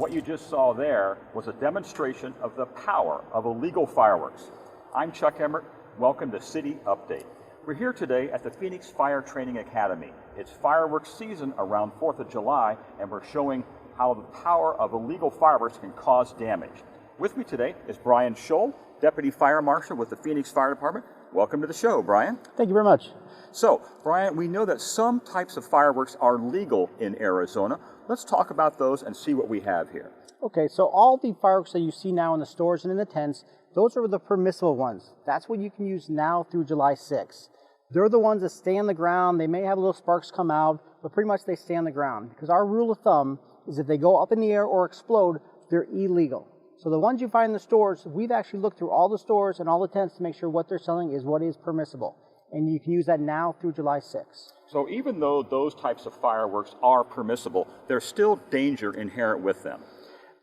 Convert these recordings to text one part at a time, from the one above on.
What you just saw there was a demonstration of the power of illegal fireworks. I'm Chuck Emmert. Welcome to City Update. We're here today at the Phoenix Fire Training Academy. It's fireworks season around 4th of July, and we're showing how the power of illegal fireworks can cause damage. With me today is Brian Scholl, Deputy Fire Marshal with the Phoenix Fire Department. Welcome to the show, Brian. Thank you very much. So, Brian, we know that some types of fireworks are legal in Arizona. Let's talk about those and see what we have here. Okay, so all the fireworks that you see now in the stores and in the tents, those are the permissible ones. That's what you can use now through July 6th. They're the ones that stay on the ground. They may have little sparks come out, but pretty much they stay on the ground. Because our rule of thumb is if they go up in the air or explode, they're illegal. So the ones you find in the stores, we've actually looked through all the stores and all the tents to make sure what they're selling is what is permissible. And you can use that now through July 6th. So even though those types of fireworks are permissible, there's still danger inherent with them.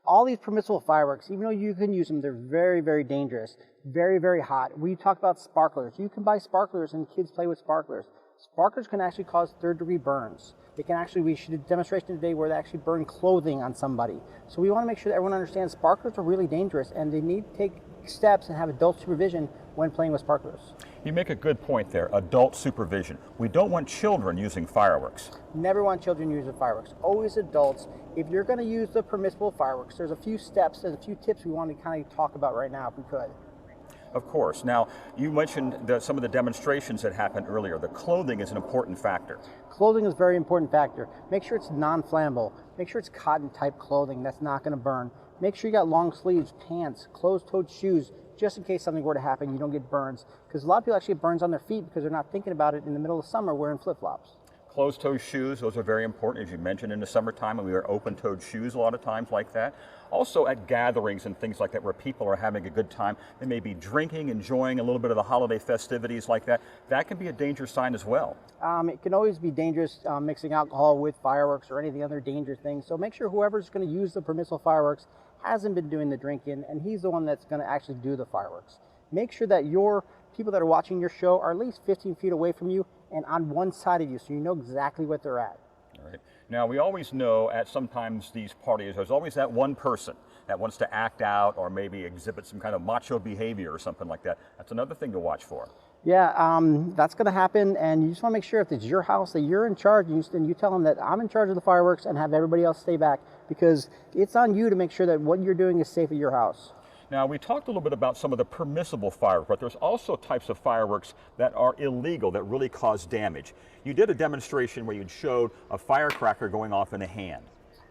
All these permissible fireworks, even though you can use them, they're very, very dangerous, very, very hot. We talk about sparklers. You can buy sparklers and kids play with sparklers. Sparklers can actually cause third-degree burns. They can actually, we should do a demonstration today where they actually burn clothing on somebody. So we want to make sure that everyone understands sparklers are really dangerous and they need to take steps and have adult supervision when playing with sparklers. You make a good point there, adult supervision. We don't want children using fireworks. Never want children using fireworks, always adults. If you're going to use the permissible fireworks, there's a few steps and a few tips we want to kind of talk about right now if we could. Of course. Now, you mentioned some of the demonstrations that happened earlier. The clothing is an important factor. Clothing is a very important factor. Make sure it's non-flammable. Make sure it's cotton-type clothing that's not going to burn. Make sure you got long sleeves, pants, closed-toed shoes, just in case something were to happen, you don't get burns. Because a lot of people actually get burns on their feet because they're not thinking about it in the middle of summer wearing flip-flops. Closed-toed shoes, those are very important, as you mentioned, in the summertime, and we wear open-toed shoes a lot of times like that. Also at gatherings and things like that where people are having a good time, they may be drinking, enjoying a little bit of the holiday festivities like that. That can be a danger sign as well. It can always be dangerous mixing alcohol with fireworks or any of the other dangerous things. So make sure whoever's going to use the permissible fireworks hasn't been doing the drinking, and he's the one that's going to actually do the fireworks. Make sure that your people that are watching your show are at least 15 feet away from you and on one side of you, so you know exactly what they're at. All right. Now, we always know at sometimes these parties, there's always that one person that wants to act out or maybe exhibit some kind of macho behavior or something like that. That's another thing to watch for. Yeah, that's going to happen, and you just want to make sure if it's your house that you're in charge, and you tell them that I'm in charge of the fireworks and have everybody else stay back, because it's on you to make sure that what you're doing is safe at your house. Now, we talked a little bit about some of the permissible fireworks, but there's also types of fireworks that are illegal that really cause damage. You did a demonstration where you showed a firecracker going off in a hand.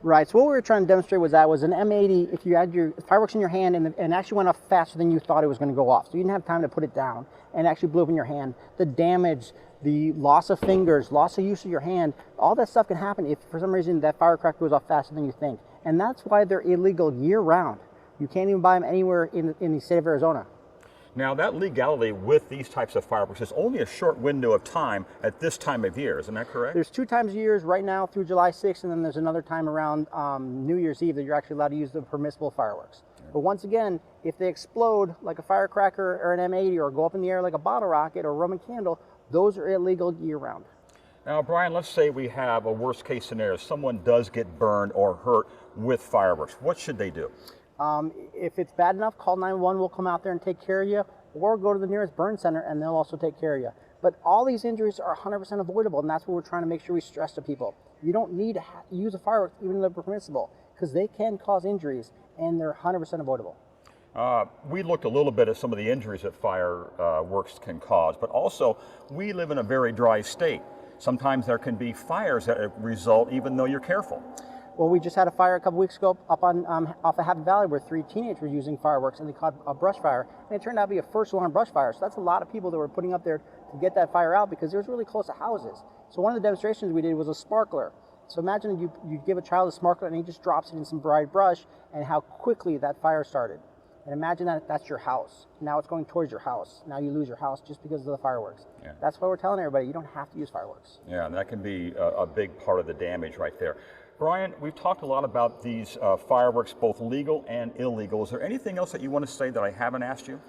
Right, so what we were trying to demonstrate was an M80, if you had your fireworks in your hand and actually went off faster than you thought it was going to go off, so you didn't have time to put it down, and actually blew up in your hand, the damage, the loss of fingers, loss of use of your hand, all that stuff can happen if for some reason that firecracker goes off faster than you think. And that's why they're illegal year-round. You can't even buy them anywhere in the state of Arizona. Now, that legality with these types of fireworks is only a short window of time at this time of year, isn't that correct? There's 2 times a year right now through July 6th, and then there's another time around New Year's Eve that you're actually allowed to use the permissible fireworks. Yeah. But once again, if they explode like a firecracker or an M80 or go up in the air like a bottle rocket or a Roman candle, those are illegal year-round. Now, Brian, let's say we have a worst-case scenario. Someone does get burned or hurt with fireworks. What should they do? If it's bad enough, call 911, we'll come out there and take care of you, or go to the nearest burn center and they'll also take care of you. But all these injuries are 100% avoidable, and that's what we're trying to make sure we stress to people. You don't need to use a firework even though they're permissible, because they can cause injuries and they're 100% avoidable. We looked a little bit at some of the injuries that fireworks can cause, but also we live in a very dry state. Sometimes there can be fires that result even though you're careful. Well, we just had a fire a couple weeks ago up on off of Happy Valley where 3 teenagers were using fireworks and they caught a brush fire. And it turned out to be a first alarm brush fire. So that's a lot of people that were putting up there to get that fire out because it was really close to houses. So one of the demonstrations we did was a sparkler. So imagine you give a child a sparkler and he just drops it in some bright brush and how quickly that fire started. And imagine that that's your house. Now it's going towards your house. Now you lose your house just because of the fireworks. Yeah. That's why we're telling everybody you don't have to use fireworks. Yeah, and that can be a big part of the damage right there. Brian, we've talked a lot about these fireworks, both legal and illegal. Is there anything else that you want to say that I haven't asked you?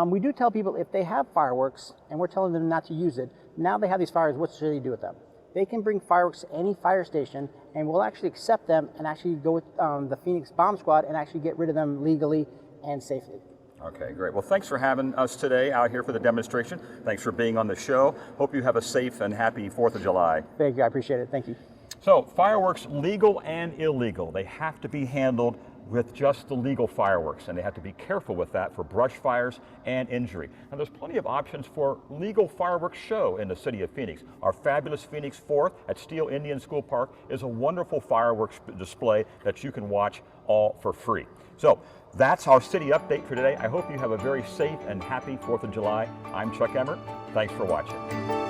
We do tell people if they have fireworks and we're telling them not to use it, now they have these fires, what should they do with them? they can bring fireworks to any fire station, and we'll actually accept them and actually go with the Phoenix Bomb Squad and actually get rid of them legally and safely. Okay, great. Well, thanks for having us today out here for the demonstration. Thanks for being on the show. Hope you have a safe and happy 4th of July. Thank you, I appreciate it. Thank you. So, fireworks, legal and illegal, they have to be handled with just the legal fireworks, and they have to be careful with that for brush fires and injury. Now, there's plenty of options for legal fireworks show in the city of Phoenix. Our fabulous Phoenix 4th at Steele Indian School Park is a wonderful fireworks display that you can watch all for free. So, that's our city update for today. I hope you have a very safe and happy 4th of July. I'm Chuck Emmert. Thanks for watching.